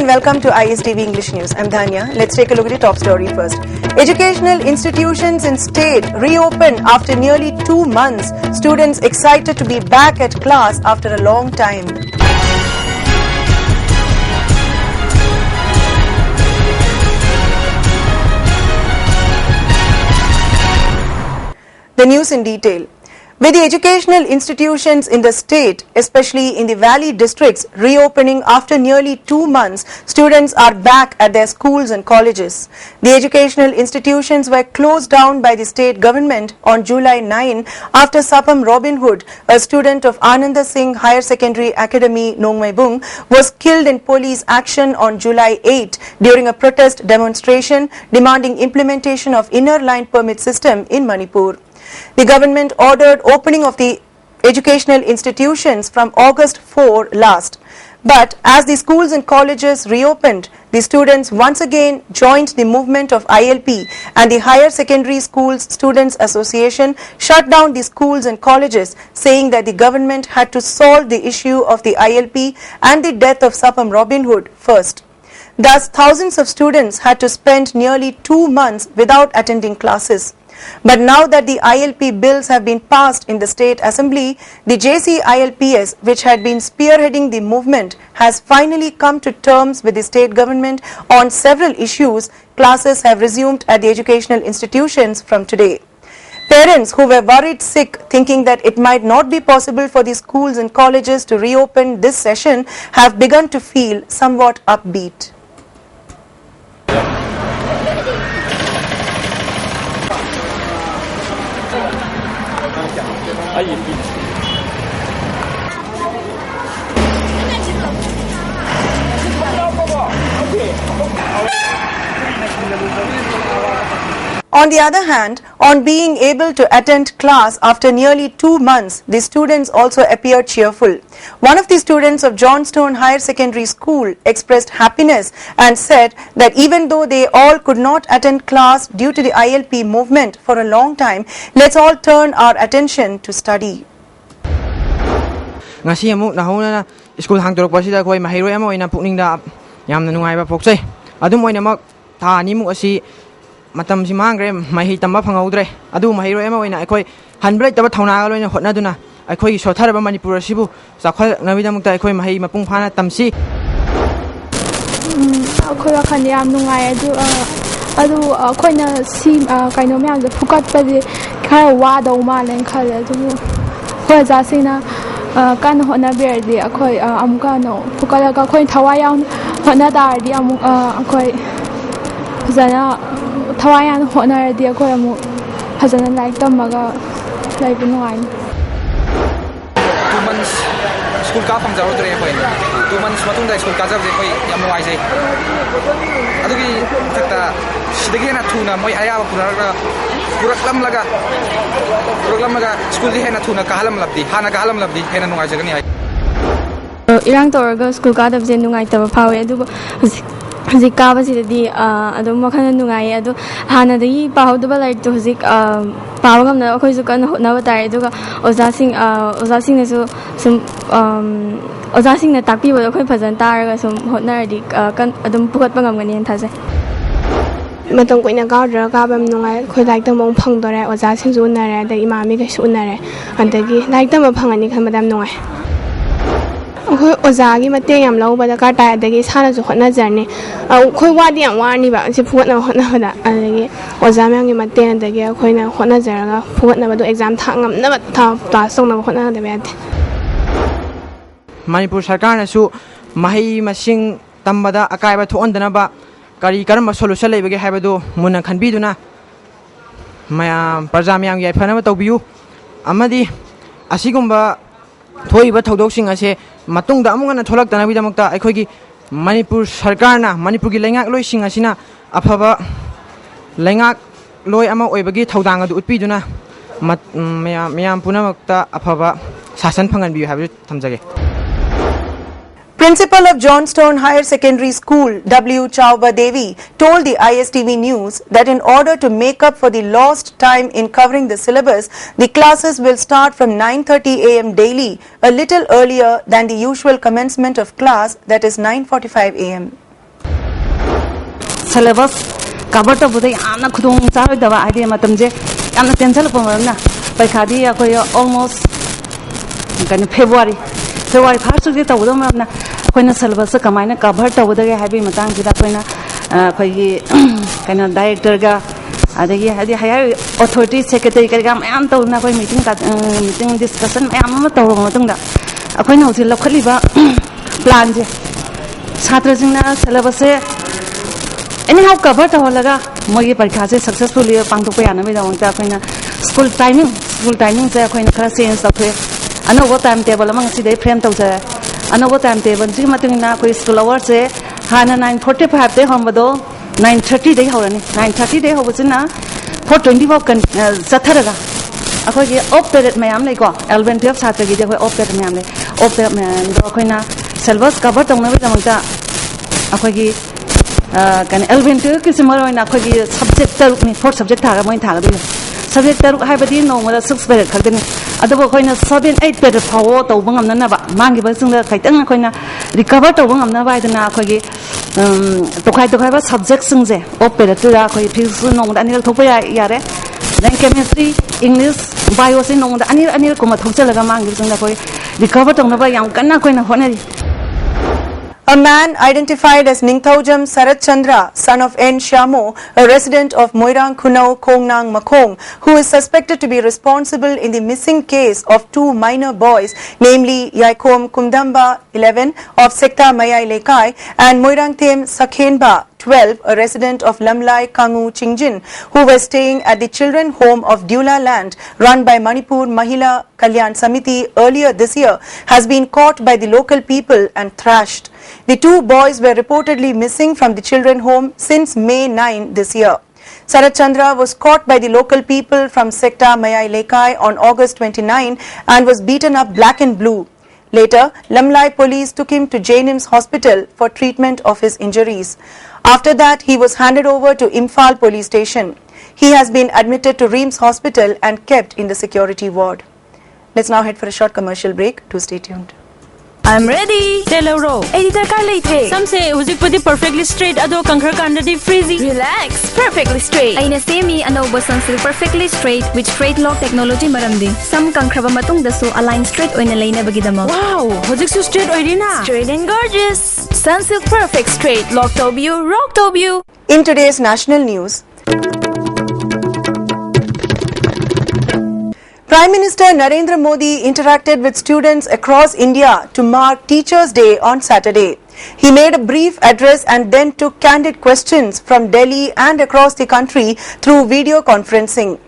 and welcome to ISTV English News. I'm Dhanya. Let's take a look at the top story first. Educational institutions in state reopen after nearly 2 months. Students excited to be back at class after a long time. The news in detail. With the educational institutions in the state, especially in the valley districts, reopening after nearly 2 months, students are back at their schools and colleges. The educational institutions were closed down by the state government on July 9 after Sapam Robin Hood, a student of Ananda Singh Higher Secondary Academy, Nongmaibung, was killed in police action on July 8 during a protest demonstration demanding implementation of inner line permit system in Manipur. The government ordered opening of the educational institutions from August 4 last. But as the schools and colleges reopened, the students once again joined the movement of ILP, and the Higher Secondary Schools Students Association shut down the schools and colleges, saying that the government had to solve the issue of the ILP and the death of Sapam Robin Hood first. Thus, thousands of students had to spend nearly 2 months without attending classes. But now that the ILP bills have been passed in the State Assembly, the JC-ILPS, which had been spearheading the movement, has finally come to terms with the state government on several issues. Classes have resumed at the educational institutions from today. Parents who were worried sick, thinking that it might not be possible for the schools and colleges to reopen this session, have begun to feel somewhat upbeat. On the other hand, on being able to attend class after nearly 2 months, the students also appeared cheerful. One of the students of Johnstone Higher Secondary School expressed happiness and said that even though they all could not attend class due to the ILP movement for a long time, let's all turn our attention to study. Ngasi amuk nahuna school hangtorok pasida khoi mahiroi ama oina pukningda yamna nungaiba poksai adum oina mak tha ani mu asi matam si mangre mahi tamba phangaudre adu mahiroi ama oina akhoi hanbrai taba thauna ga loina hotna duna akhoi sotharaba Manipur sibu sakhal nabida mukta akhoi mahi mapung phana tamsi akhoi wakhan yam nungai adu akhoina si kaino myam je phukat padi khara wa do ma len khale adu khoi ja sina kan hona berdi akhoi amuka no phukala ka khoi thawayan hona dardi amuk akhoi jana thawayan hona radi akhoi amu phajana like tamaga like nuai 2 months school ka phang jaro dre khoi 2 months matung dai school ka jaro khoi yam nuai sei adugi thakta sidagi na thuna moi aya puraklam laga school di hena thuna kahalam labdi hana kahalam labdi hena nungai jagani hai irang torga school ka dab je nungai taba phawe adu hazik ka ba sidadi adu makhana nungai adu hana dagi pahudba like to hazik pawagam na akhoi su kan na batai adu ga oza sing na su sum oza sing na takpi ba akhoi phajan taraga sum hotna di kan adum pukat pangam gani thase matong ko ina gaudra ka bam nungai khoi like ta mong phang dore oja sing ju na re da imami ga su na re andagi like ta ma phangani khan madam nungai khoi oja gi mate yam lau ba da ka ta adagi sana ju hotna jarni khoi wa di yam wa ni ba si phuat na hotna ba da adagi oja myang gi mate andagi khoi na hotna jaraga phuat na ba do exam tha ngam na ba tha ta song na hotna da ba Manipur sarkar na su mahi masing tambada akai ba thondana ba kari karma solution lebege haibadu muna khanbiduna maya parja myam yai phana tawbiu amadi asigumba thoiba thodok-sing ase matungda amungana tholak tanabi damakta aikhoigi Manipur sarkarna Manipur gi lengak loi sing asina aphaba lengak loi ama oibagi thodang adu utpiduna maya punamakta aphaba sasan phangan biu haibu thamjage. Principal of Johnstone Higher Secondary School, W. Chauba Devi, told the ISTV News that in order to make up for the lost time in covering the syllabus, the classes will start from 9:30 a.m. daily, a little earlier than the usual commencement of class, that is 9:45 a.m. syllabus cover tawbada yamna khudong charoidaba ide matamje yamna tension pamna paikadi akoi almost kan February first week tawdo marna akoina syllabus kamaina cover tawda ge habi matang jida akoina khoi kana director ga adagi hadi higher authority secretary ka mayam tawna khoi meeting discussion mayam ma taw matungda akoina hosi lokhaliba plan je chhatra jingna syllabus anyhow cover tawlaga mogi parikha se successfully pangthokpa yana me dawang ta akoina school timing se akoina khara change tawre another timetable among the frame to the another timetable jimatina koi school hours se hana 9:45 de homado 9:30 de horani 9:30 de hobusina 4:20 kan satharaga akoi ge off period mayam le ko 11 12 chatra ge koi off period mayam le off period do koi na syllabus cover tongna be jamangta akoi ge kan 11 12 ki simaro na akoi ge subject taruk ni four subject thaga moi thaga be subject taruk haibadi no mala 6 period khaldeni adabo koina 7 8 period phawo tawba ngamna na ba mangi ba singda kaitang koina recover tawba ngamna ba idana khogi tokai ba subject singje op period ra khoi physics no da anil thokpa yare then chemistry english bio sin no da anil ko ma thokchalaga mangi singda khoi recover tawna ba yam kanna koina honari. A man identified as Ningthaujam Sarat Chandra, son of N. Shamo, a resident of Moirang Khunau, Kongnang Makong, who is suspected to be responsible in the missing case of two minor boys, namely Yaikom Kumdamba, 11, of Sekta Mayai Lekai, and Moirang Them Sakhenba, 12, a resident of Lamlai Kangu Chingjin, who were staying at the children home of Dula land run by Manipur Mahila Kalyan Samiti earlier this year, has been caught by the local people and thrashed. The two boys were reportedly missing from the children home since May 9 this year. Sarat Chandra was caught by the local people from Sekta Mayai Lekai on August 29 and was beaten up black and blue. Later, Lamlai police took him to Jainim's hospital for treatment of his injuries. After that, he was handed over to Imphal police station. He has been admitted to Reams hospital and kept in the security ward. Let's now head for a short commercial break. Do stay tuned. I'm ready. Teloro. Editor ka late. Some say hujik pudi perfectly straight ado kankhar kandadi freezy. Relax. Perfectly straight. Aina semi anoba sunsilk perfectly straight with straight lock technology maramdi. Some kankraba matung dasu align straight oina laina bagidamo. Wow, hujik su straight oirina. Straight and gorgeous. Sunsilk perfect straight. Lock tobu, rock tobu. In today's national news, Prime Minister Narendra Modi interacted with students across India to mark Teachers' Day on Saturday. He made a brief address and then took candid questions from Delhi and across the country through video conferencing.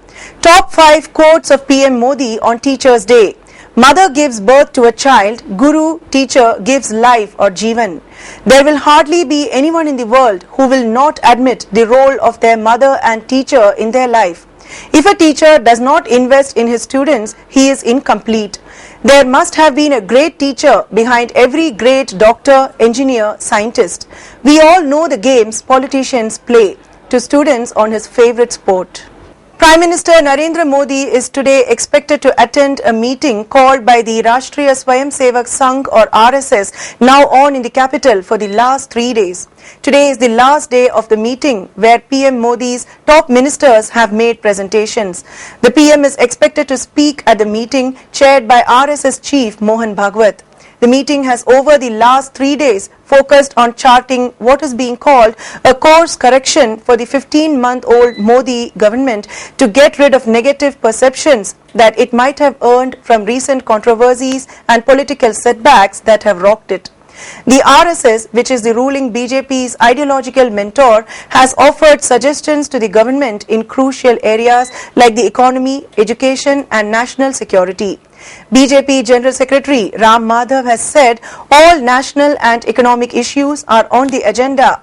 Top 5 quotes of PM Modi on Teachers' Day. Mother gives birth to a child, Guru, teacher gives life or Jeevan. There will hardly be anyone in the world who will not admit the role of their mother and teacher in their life. If a teacher does not invest in his students, he is incomplete. There must have been a great teacher behind every great doctor, engineer, scientist. We all know the games politicians play to students on his favorite sport. Prime Minister Narendra Modi is today expected to attend a meeting called by the Rashtriya Swayamsevak Sangh or RSS, now on in the capital for the last 3 days. Today is the last day of the meeting where PM Modi's top ministers have made presentations. The PM is expected to speak at the meeting chaired by RSS Chief Mohan Bhagwat. The meeting has over the last 3 days focused on charting what is being called a course correction for the 15-month-old Modi government to get rid of negative perceptions that it might have earned from recent controversies and political setbacks that have rocked it. The RSS, which is the ruling BJP's ideological mentor, has offered suggestions to the government in crucial areas like the economy, education and national security. BJP General Secretary Ram Madhav has said all national and economic issues are on the agenda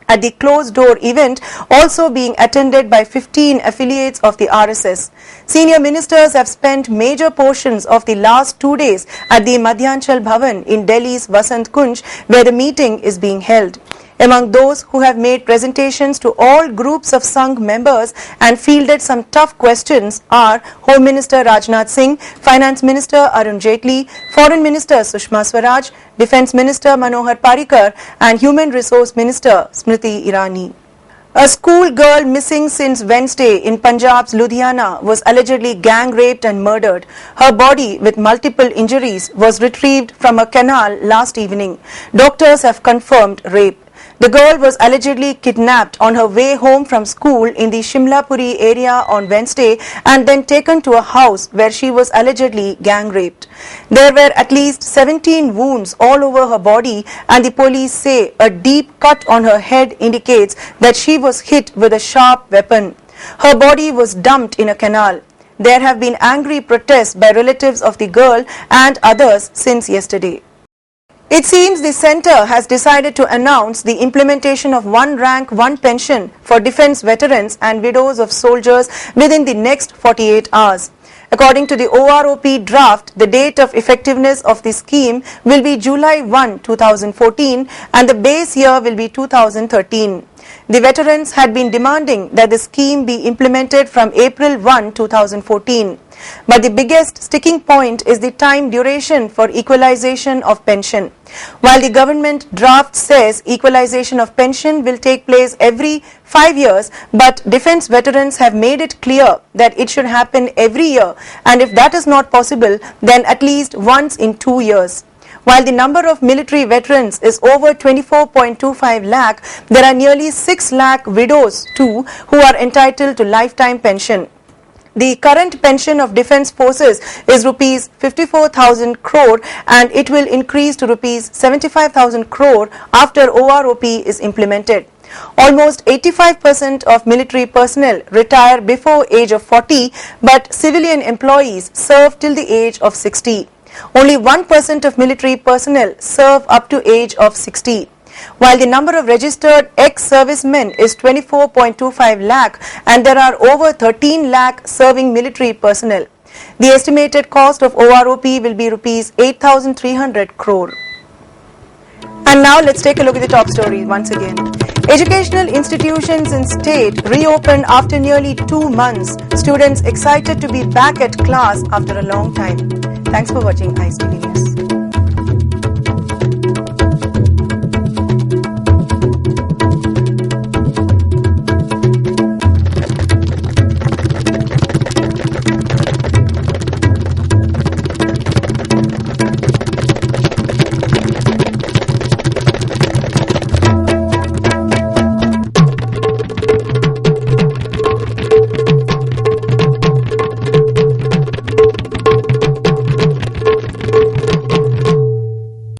at the closed-door event also being attended by 15 affiliates of the RSS. Senior ministers have spent major portions of the last 2 days at the Madhyanchal Bhavan in Delhi's Vasant Kunj, where the meeting is being held. Among those who have made presentations to all groups of Sangh members and fielded some tough questions are Home Minister Rajnath Singh, Finance Minister Arun Jaitley, Foreign Minister Sushma Swaraj, Defence Minister Manohar Parrikar and Human Resource Minister Smriti Irani. A school girl missing since Wednesday in Punjab's Ludhiana was allegedly gang raped and murdered. Her body with multiple injuries was retrieved from a canal last evening. Doctors have confirmed rape. The girl was allegedly kidnapped on her way home from school in the Shimlapuri area on Wednesday and then taken to a house where she was allegedly gang raped. There were at least 17 wounds all over her body, and the police say a deep cut on her head indicates that she was hit with a sharp weapon. Her body was dumped in a canal. There have been angry protests by relatives of the girl and others since yesterday. It seems the centre has decided to announce the implementation of one rank, one pension for defence veterans and widows of soldiers within the next 48 hours. According to the OROP draft, the date of effectiveness of the scheme will be July 1, 2014 and the base year will be 2013. The veterans had been demanding that the scheme be implemented from April 1, 2014. But the biggest sticking point is the time duration for equalization of pension. While the government draft says equalization of pension will take place every 5 years, but defence veterans have made it clear that it should happen every year, and if that is not possible, then at least once in 2 years. While the number of military veterans is over 24.25 lakh, there are nearly 6 lakh widows too who are entitled to lifetime pension. The current pension of defence forces is rupees 54,000 crore and it will increase to rupees 75,000 crore after OROP is implemented. Almost 85% of military personnel retire before age of 40, but civilian employees serve till the age of 60. Only 1% of military personnel serve up to age of 60. While the number of registered ex-servicemen is 24.25 lakh and there are over 13 lakh serving military personnel. The estimated cost of OROP will be rupees 8,300 crore. And now let's take a look at the top stories once again. Educational institutions in state reopened after nearly 2 months. Students excited to be back at class after a long time. Thanks for watching ISTV News.